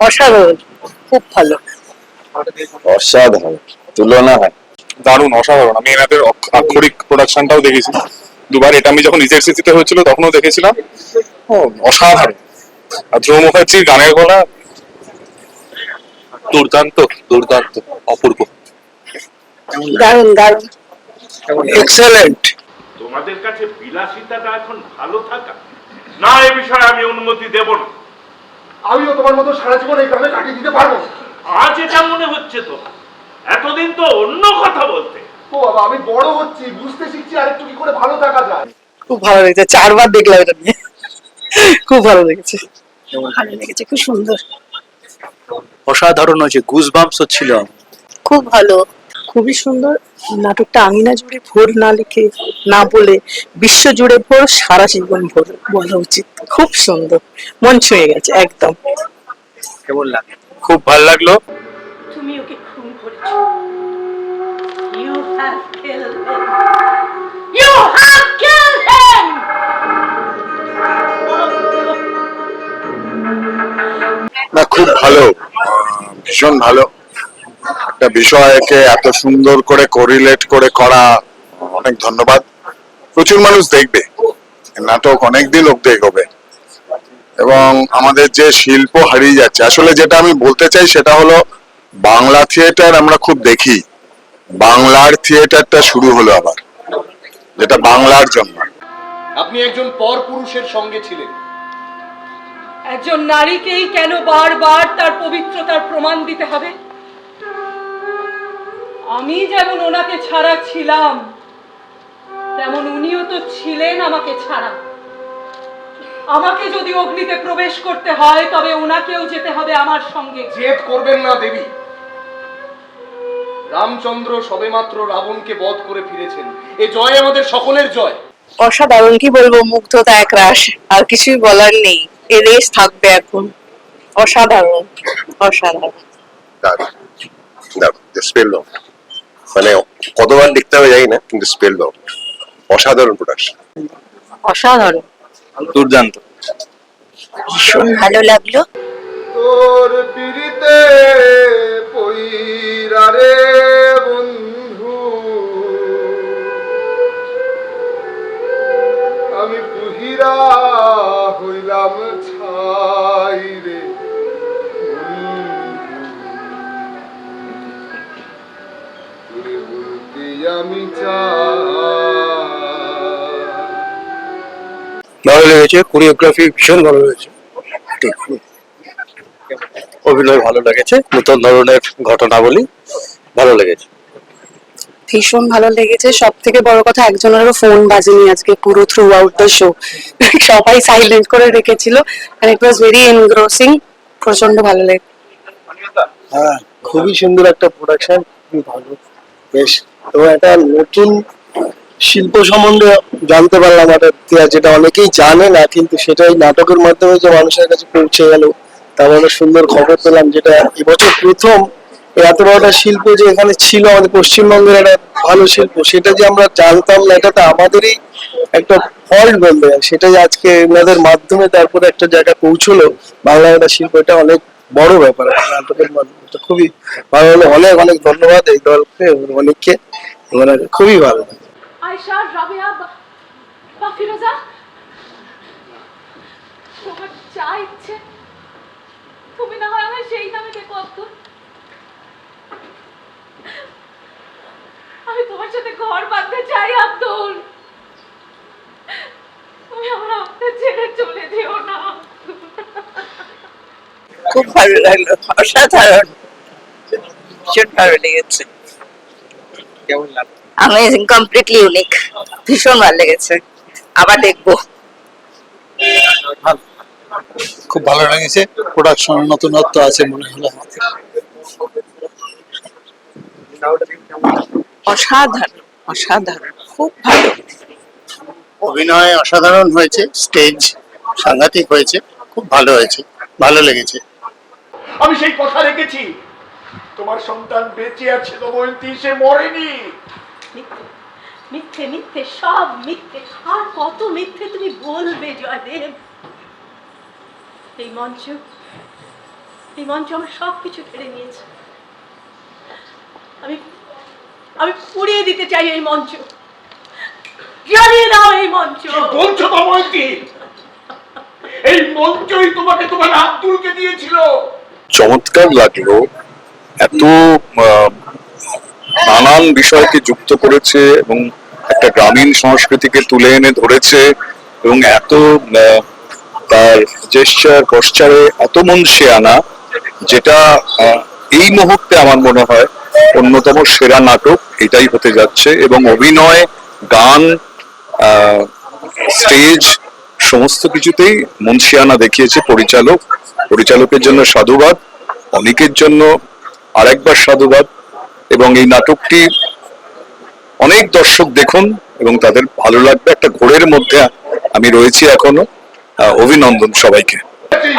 অসাধারণ, খুব ভালো, অসাধারণ, তুলনা হয়। দারুণ, অসাধারণ। আমি এনাদের আক্ষরিক প্রোডাকশনটাও দেখেছি দুবার। এটা আমি যখন ইজেসিতে হয়েছিল তখনও দেখেছিলাম। অসাধারণ। আর ধ্রুব মুখার্জির গানের গলা দুর্দান্ত, দুর্দান্ত, অপূর্ব। দারুণ দারুণ, এক্সেলেন্ট। তোমাদের কাছে বিলাসিতাটা এখন ভালো থাকা না, এ বিষয়ে আমি অনুমতি দেব না। আমিও তোমার মতো সারা জীবন এই গ্রামে কাটিয়ে দিতে পারবো। আজ এটা মনে হচ্ছে তো, এতদিন তো অন্য কথা বলতে। ও বাবা, আমি বড় হচ্ছি, বুঝতে শিখছি আর একটু কি করে ভালো থাকা যায়। খুব ভালো লেগেছে, 4বার দেখলাম এটা নিয়ে, খুব ভালো লেগেছে, ভালো লেগেছে, খুব সুন্দর, অসাধারণ হয়েছে, গুজবাম্পস হচ্ছিল। খুব ভালো, খুবই সুন্দর। নাটকটা আঙিনা জুড়ে ভোর না লিখে না বলে বিশ্ব জুড়ে ভোর, সারা জীবন ভোর বলা উচিত। খুব সুন্দর, মন ছুঁয়ে গেছে একদম। কেমন লাগে? খুব ভালো লাগলো। তুমি ওকে খুন করেছো। You have killed him. You have killed him. না, খুব ভালো, ভীষণ ভালো। একটা বিষয়কে এত সুন্দর করে কোরিলেট করে করা, অনেক ধন্যবাদ। প্রচুর মানুষ দেখবে নাটক, অনেকদিন লোক দেখবে, এবং আমাদের যে শিল্প হারিয়ে যাচ্ছে। আসলে যেটা আমি বলতে চাই সেটা হলো, বাংলা থিয়েটার আমরা খুব দেখি, বাংলার থিয়েটারটা শুরু হলো আবার, যেটা বাংলার জন্য। আপনি একজন পর পুরুষের সঙ্গে ছিলেন। একজন নারীকেই কেন বারবার তার পবিত্রতার প্রমাণ দিতে হবে? আমি যেমন ওনাকে ছাড়া ছিলাম, তেমন উনিও তো ছিলেন আমাকে ছাড়া। আমাকে যদি অগ্নিতে প্রবেশ করতে হয়, তবে ওনাকেও যেতে হবে আমার সঙ্গে। জেদ করবেন না দেবী। রামচন্দ্র সবেমাত্র রাবণকে বধ করে ফিরেছেন। এ জয় আমাদের সকলের জয়। অসাধারণ, কি বলবো, মুগ্ধতা একরাশ, আর কিছুই বলার নেই। এই রেস থাকবে এখন। অসাধারণ, অসাধারণ। স্পেল আউট, মানে কতবার দেখতে হবে জানি না, কিন্তু স্পেল আউট। অসাধারণ প্রোডাকশন, অসাধারণ, দুর্দান্ত। ভীষণ ভালো লাগলো। তোর পিড়িতে পইরা রে বন্ধু, আমি পুহিরা হইলাম ছাই রে বলতে আমি ভালো লেগেছে। কোরিওগ্রাফি ভীষণ ভালো হয়েছে, অভিনয় ভালো লেগেছে, নতুন ধরনের ঘটনাবলী ভালো লেগেছে। ভীষণ ভালো লেগেছে। সব থেকে বড় কথা, একজনেরও ফোন বাজেনি আজকে পুরো থ্রু আউট দ্য শো। সবাই সাইলেন্ট করে রেখেছিল, and it was very engrossing. প্রচন্ড ভালো লেগেছে। হ্যাঁ, খুবই সুন্দর একটা প্রোডাকশন, খুবই ভালো, বেশ। এবং একটা নতুন শিল্প সম্বন্ধে জানতে পারলাম, একটা যেটা অনেকেই জানে না, কিন্তু সেটাই নাটকের মাধ্যমে যে মানুষের কাছে পৌঁছে গেল, তার অনেক সুন্দর খবর পেলাম। যেটা এবছর প্রথম এত বড় একটা শিল্প যে এখানে ছিল, আমাদের পশ্চিমবঙ্গের একটা ভালো শিল্প, সেটা যে আমরা জানতাম না, এটা তো আমাদেরই একটা ফল্ট বলতে হয়। সেটাই আজকে এনাদের মাধ্যমে তারপরে একটা জায়গায় পৌঁছলো বাংলা একটা শিল্প, এটা অনেক বড় ব্যাপার নাটকের মাধ্যমে। এটা খুবই ভালো হলো। অনেক অনেক ধন্যবাদ এই দলকে, অনেককে, খুবই ভালো। আয়শা, রাবেয়া বা ফিরোজা, তোমার যা ইচ্ছে তুমি না হয় আমার সেই নামে দেখো আব্দুল। আমি তোমার সাথে ঘর বাঁধতে চাই আব্দুল। তুমি আমার আমাকে ছেড়ে চলে যেও না। খুব ভালো লাগলো, অসাধারণ, ভীষণ ভালো লেগেছে। কেমন লাগলো? অ্যামেজিং, কমপ্লিটলি ইউনিক, ভীষণ ভালো লেগেছে, আবার দেখবো। খুব ভালো লেগেছে, প্রোডাকশন নতুনত্ব আছে মনে হলো আমাদের। অসাধারণ, অসাধারণ, খুব ভালো। অভিনয় অসাধারণ হয়েছে, স্টেজ সাংঘাতিক হয়েছে, খুব ভালো হয়েছে, ভালো লেগেছে। আমি সেই কথা রেখেছি, তোমার সন্তান বেঁচে আছে দময়ন্তী, সে মরেনি। মিথ্যে মিথ্যে মিথ্যে, সব মিথ্যে। আর কত মিথ্যে তুমি বলবে জয়দেব? এই মঞ্চ এই মঞ্চ আমার সব কিছু কেড়ে নিয়েছে। আমি আমি পুড়িয়ে দিতে চাই এই মঞ্চ, জ্বালিয়ে দাও এই মঞ্চ। বলছো দময়ন্তী, এই মঞ্চই তোমাকে তোমার আব্দুলকে দিয়েছিল। চমৎকার লাগলো, এত নানান বিষয়কে যুক্ত করেছে এবং একটা গ্রামীণ সংস্কৃতিকে তুলে এনে ধরেছে এবং এত তার জেস্চার পশ্চারে এত মন সে আনা, যেটা এই মুহূর্তে আমার মনে হয় অন্যতম সেরা নাটক এটাই হতে যাচ্ছে। এবং অভিনয়, গান, স্টেজ সমস্ত কিছুতেই মুন্সিয়ানা দেখিয়েছে পরিচালকের জন্য সাধুবাদ, অনেকের জন্য আরেকবার সাধুবাদ। এবং এই নাটকটি অনেক দর্শক দেখুন এবং তাদের ভালো লাগবে। একটা ঘোরের মধ্যে আমি রয়েছি এখনো। অভিনন্দন সবাইকে।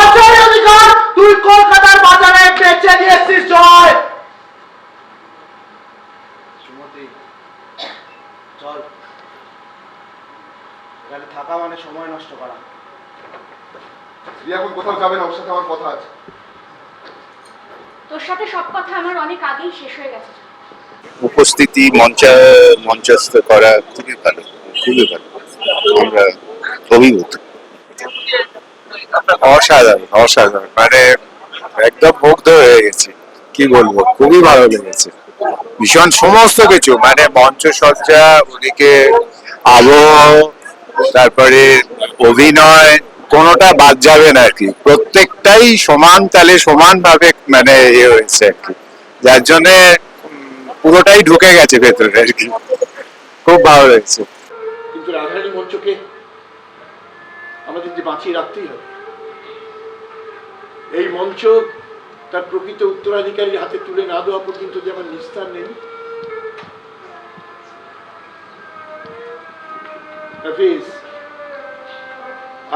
আজয় অধিকার, তুই কলকাতার বাজারে বেচে দিয়েছিস জয়। সুমতি, চল, এখানে থাকা মানে সময় নষ্ট করা। এখন কোথাও যাবে না, ওর সাথে আমার কথা আছে। তোর সাথে সব কথা আমার অনেক আগেই শেষ হয়ে গেছে। উপস্থিতি মঞ্চস্থ করা খুবই ভালো, খুবই ভালো। আমরা অভিভূত। অসাধারণ, অসাধারণ, মানে একদম মুগ্ধ হয়ে গেছি। কি বলবো, খুবই ভালো লেগেছে। ভীষণ সমস্ত কিছু, মানে মঞ্চসজ্জা, ওদিকে আবহ, তারপরে অভিনয়, কোনোটা বাদ যাবে না আর কি। প্রত্যেকটাই সমান তালে সমান ভাবে মানে ইয়ে হয়েছে আর কি, যার জন্য পুরোটাই ঢুকে গেছে ভেতরে আর কি। খুব ভালো লেগেছে। কিন্তু রাধারানী মঞ্চকে আমাদের যে বাঁচিয়ে রাখতেই হবে। এই মঞ্চ তার প্রকৃত উত্তরাধিকারীর হাতে তুলে না দেওয়া পর্যন্ত যে আমার নিস্তার নেই। হাফিজ,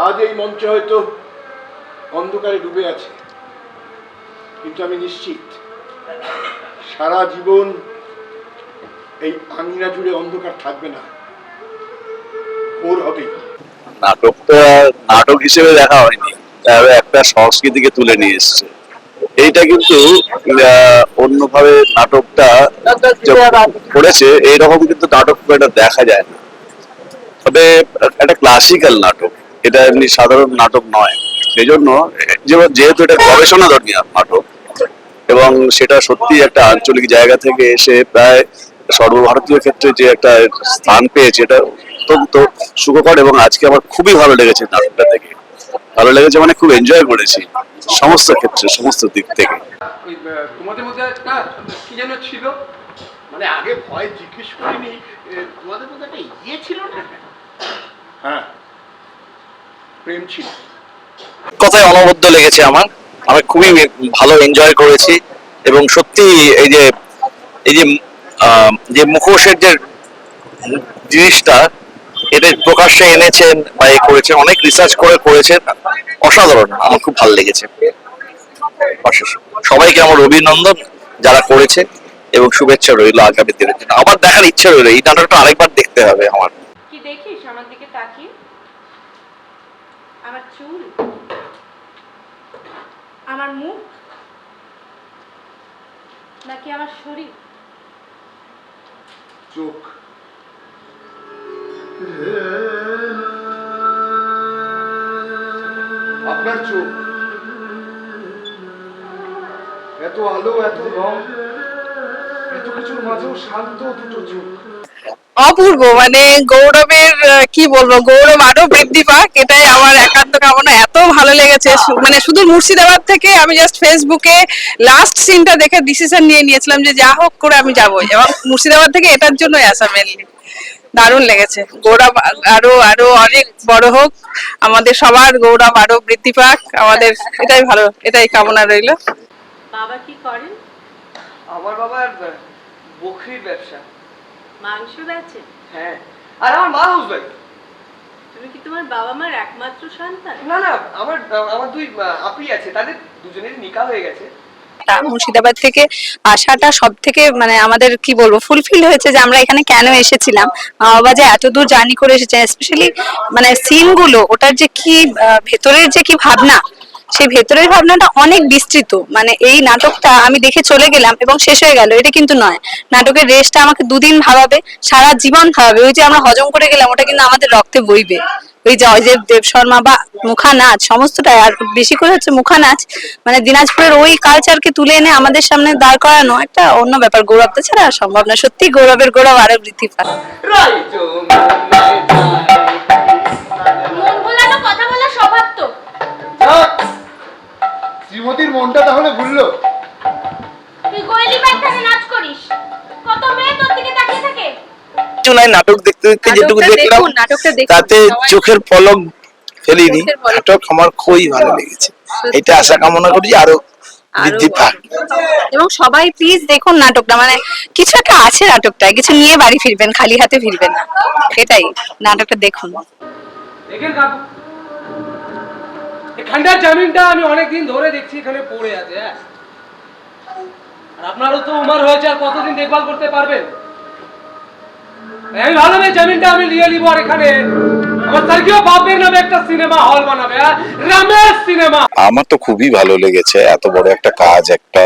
আজ এই মঞ্চ হয়তো অন্ধকারে ডুবে আছে, কিন্তু আমি নিশ্চিত সারা জীবন এই আঙিনা জুড়ে অন্ধকার থাকবে না, ভোর হবে। নাটকটা নাটক হিসেবে দেখা হয়নি, তবে একটা সংস্কৃতিকে তুলে নিয়ে এসছে। এইটা কিন্তু অন্যভাবে নাটকটা করেছে, এইরকম কিন্তু নাটক খুব একটা দেখা যায় না। তবে একটা ক্লাসিক্যাল নাটক, এটা এমনি সাধারণ নাটক নয়। সেই জন্য যেহেতু এটা গবেষণা ধর্মী নাটক এবং সেটা সত্যি একটা আঞ্চলিক জায়গা থেকে এসে প্রায় সর্বভারতীয় ক্ষেত্রে যে একটা স্থান পেয়েছে, এটা অত্যন্ত সুখকর। এবং আজকে আমার খুবই ভালো লেগেছে নাটকটা থেকে, ভালো লেগেছে মানে খুব এনজয় করেছি সমস্ত ক্ষেত্রে, সমস্ত দিক থেকে। তোমাদের মধ্যে একটা কি যেন ছিল, মানে আগে ভয় জিজ্ঞেস করিনি, তোমাদের মধ্যে একটা ইয়ে ছিল না? হ্যাঁ, প্রেম ছিল। কথায় অনবদ্য লেগেছে আমার, আমি খুবই ভালো এনজয় করেছি। এবং সত্যি এই যে যে মুখোশের যে জিনিসটা, এটা প্রকাশ্যে এনেছেন বা এ করেছেন, অনেক রিসার্চ করে করেছেন, অসাধারণ। আমার খুব ভালো লেগেছে। সবাইকে আমার অভিনন্দন যারা করেছে এবং শুভেচ্ছা রইল আগামী দিনের জন্য। আমার দেখার ইচ্ছা রইল, এই নাটকটা আরেকবার দেখতে হবে আমার। কি দেখিস আমার দিকে তাকিয়ে? আমার চুল, আমার মুখ, নাকি আমার শরীর? চোখ। আপনার চোখ, এত আলো, এত রং, এত কিছুর মাঝেও শান্ত দুটো চোখ। অপূর্ব, মানে গৌরবের কি বলবো, গৌরব আরো বৃদ্ধি পাক, এটাই আমার একান্ত কামনা। এত ভালো লেগেছে, মানে শুধু মুর্শিদাবাদ থেকে আমি জাস্ট ফেসবুকে লাস্ট সিনটা দেখে ডিসিশন নিয়ে নিয়েছিলাম যে যা হোক করে আমি যাবো, এবং মুর্শিদাবাদ থেকে এটার জন্যই আসা মেনলি। দারুণ লেগেছে। গৌরব আরো আরো অনেক বড় হোক, আমাদের সবার গৌরব আরো বৃদ্ধি পাক, আমাদের এটাই ভালো, এটাই কামনা রইল। বাবা কি করেন? আমার বাবার বকরির ব্যবসা। মাংস বেচে? হ্যাঁ, আর আমার মা হাউসওয়াইফ। তুমি কি তোমার বাবা মার একমাত্র সন্তান? না না, আমার দুই আপি আছে, তাদের দুজনের নিকাহ হয়ে গেছে। মুর্শিদাবাদ থেকে আসাটা সব থেকে মানে আমাদের কি বলবো ফুলফিল হয়েছে, যে আমরা এখানে কেন এসেছিলাম, মা বাবা যে এত দূর জার্নি করে এসেছে, স্পেশালি মানে সিন গুলো, ওটার যে কি ভেতরের যে কি ভাবনা, সেই ভেতরের ভাবনাটা অনেক বিস্তৃত। মানে এই নাটকটা আমি দেখে চলে গেলাম এবং শেষ হয়ে গেল, এটা কিন্তু নয়। নাটকের রেশটা আমাকে দুদিন ভাবাবে, সারা জীবন ভাবাবে। ওই যে আমরা হজম করে গেলাম, ওটা কিন্তু আমাদের রক্তে বইবে। ওই যে অজয় দেব শর্মা বা মুখা নাচ সমস্তটাই, আর বেশি করে হচ্ছে মুখা নাচ, মানে দিনাজপুরের ওই কালচারকে তুলে এনে আমাদের সামনে দাঁড় করানো একটা অন্য ব্যাপার। গৌরবটা ছাড়া আর সম্ভব না। সত্যি গৌরবের গৌরব আরো বৃদ্ধি পায়। মন ভোলানো কথা বলা স্বভাব তো। শ্রীমতীর মনটা তাহলে ভুললো। তুই গইলি পাইতানে নাচ করিস, কত মেয়ে তোর দিকে তাকিয়ে থাকে। চুনাই নাটক দেখতে দেখতে যেটুকু দেখলাম তাতে চোখের পলক ফেলিনি। নাটক আমার খুবই ভালো লেগেছে, এটা আশা কামনা করি আরো বৃদ্ধি পাক। এবং সবাই প্লিজ দেখুন নাটকটা, মানে কিছু একটা আছে নাটকটায়, কিছু নিয়ে বাড়ি ফিরবেন, খালি হাতে ফিরবেন না। এটাই, নাটকটা দেখুন। দেখেন কাকু, এখানটার জমিনটা আমি অনেকদিন ধরে দেখছি এখানে পড়ে আছে। হ্যাঁ, আর আপনারও তো উমার হয়েছে, আর কতদিন দেখভাল করতে পারবেন? আমি ভালো এই জমিনটা আমি নিয়ে নিব, আর এখানে আমার স্বর্গীয় বাপের নামে একটা সিনেমা হল বানাবে, রামেশ সিনেমা। আমার তো খুবই ভালো লেগেছে, এত বড় একটা কাজ, একটা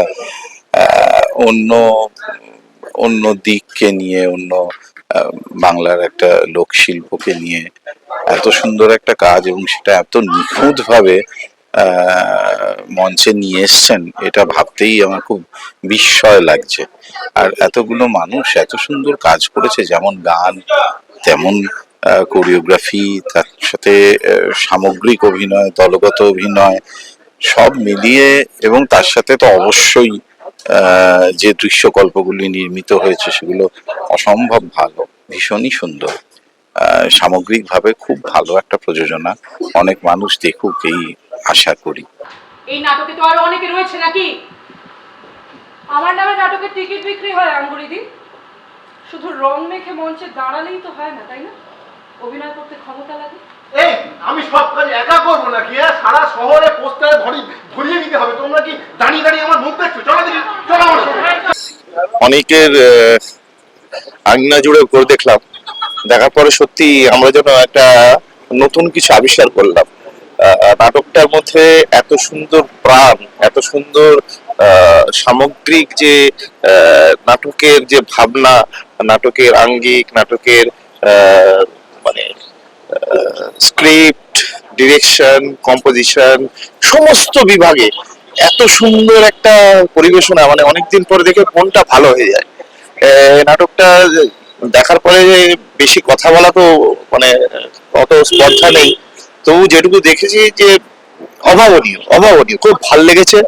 অন্য অন্য দিককে নিয়ে, অন্য বাংলার একটা লোকশিল্পকে নিয়ে এত সুন্দর একটা কাজ, এবং সেটা এত নিখুঁত ভাবে মঞ্চে নিয়ে এসছেন, এটা ভাবতেই আমার খুব বিস্ময় লাগছে। আর এতগুলো মানুষ এত সুন্দর কাজ করেছে, যেমন গান, তেমন কোরিওগ্রাফি, তার সাথে সামগ্রিক অভিনয়, দলগত অভিনয়, সব মিলিয়ে, এবং তার সাথে তো অবশ্যই যে দৃশ্যকল্পগুলি নির্মিত হয়েছে সেগুলো অসম্ভব ভালো, ভীষণই সুন্দর। সামগ্রিকভাবে খুব ভালো একটা প্রযোজনা, অনেক মানুষ দেখুক এই আশা করি। এই নাটকে তো আরো অনেকে রয়েছে নাকি? আমার নামে নাটকের টিকিট বিক্রি হয় আঙ্গুরিদি। শুধু রং মেখে মঞ্চে দাঁড়ালেই তো হয় না, তাই না? অভিনয় করতে ক্ষমতা লাগে। এই আমি সব কাজ একা করবো নাকি? সারা শহরে পোস্টারে ধরিয়ে দিতে হবে। তোমরা কি দাঁড়িয়ে দাঁড়িয়ে আমার মুখ দেখছো? চলো দেখি, চলো আমার সঙ্গে। অনেকের আঙিনা জুড়ে ঘুরে দেখলাম, দেখার পরে সত্যি আমরা যেন একটা নতুন কিছু আবিষ্কার করলাম। নাটকটার মধ্যে এত সুন্দর প্রাণ, এত সুন্দর সামগ্রিক যে নাটকের যে ভাবনা, নাটকের আঙ্গিক, নাটকের মানে স্ক্রিপ্ট, ডিরেকশন, কম্পোজিশন, সমস্ত বিভাগে এত সুন্দর একটা পরিবেশনা, মানে অনেকদিন পরে দেখে মনটা ভালো হয়ে যায়। নাটকটা দেখার পরে বেশি কথা বলা তো মানে অত স্পর্ধা নেই, তবু যেটুকু দেখেছি যে অভাবনীয়, অভাবনীয়, খুব ভালো লেগেছে।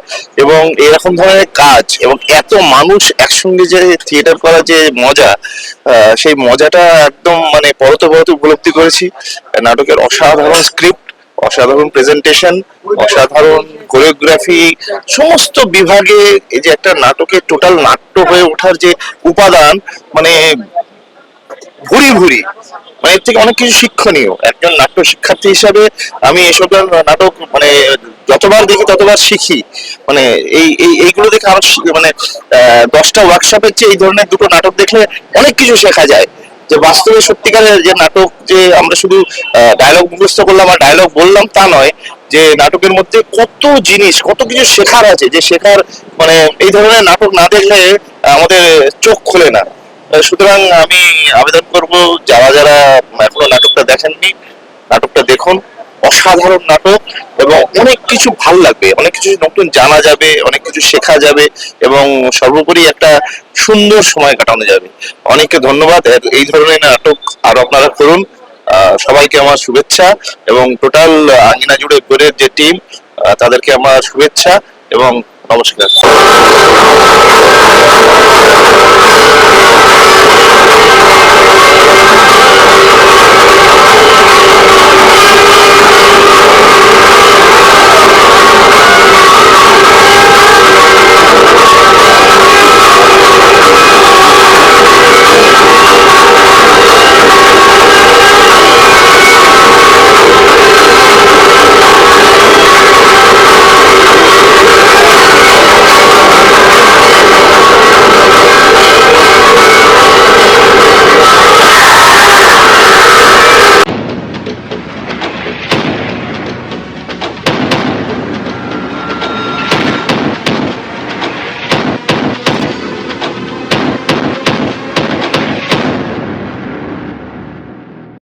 এবং এরকম ধরনের কাজ এবং এত মানুষ একসঙ্গে যে থিয়েটার করার যে মজা, সেই মজাটা একদম মানে পরতে পরতে উপলব্ধি করেছি। নাটকের অসাধারণ স্ক্রিপ্ট, অসাধারণ প্রেজেন্টেশন, অসাধারণ কোরিওগ্রাফি, সমস্ত বিভাগে এই যে একটা নাটকের টোটাল নাট্য হয়ে ওঠার যে উপাদান, মানে ভুরি ভুরি, মানে এর থেকে অনেক কিছু শিক্ষণীয়। একজন নাট্য শিক্ষার্থী হিসাবে আমি এসব নাটক মানে যতবার দেখি ততবার শিখি। মানে এইগুলো দেখে আরো মানে 10টা ওয়ার্কশপের চেয়ে এই ধরনের দুটো নাটক দেখলে অনেক কিছু শেখা যায়। যে বাস্তবে সত্যিকারের যে নাটক, যে আমরা শুধু ডায়লগ মুখস্থ করলাম আর ডায়লগ বললাম তা নয়, যে নাটকের মধ্যে কত জিনিস, কত কিছু শেখার আছে, যে শেখার মানে এই ধরনের নাটক না দেখলে আমাদের চোখ খোলে না। সুতরাং আমি আবেদন করব, যারা যারা এখনো নাটকটা দেখেননি, নাটকটা দেখুন। অসাধারণ নাটক, এবং অনেক কিছু ভালো লাগবে, অনেক কিছু নতুন জানা যাবে, অনেক কিছু শেখা যাবে, এবং সর্বোপরি একটা সুন্দর সময় কাটানো যাবে। অনেককে ধন্যবাদ। এই ধরনের নাটক আরো আপনারা করুন। সবাইকে আমার শুভেচ্ছা, এবং টোটাল আঙিনা জুড়ে গোরের যে টিম, তাদেরকে আমার শুভেচ্ছা এবং নমস্কার।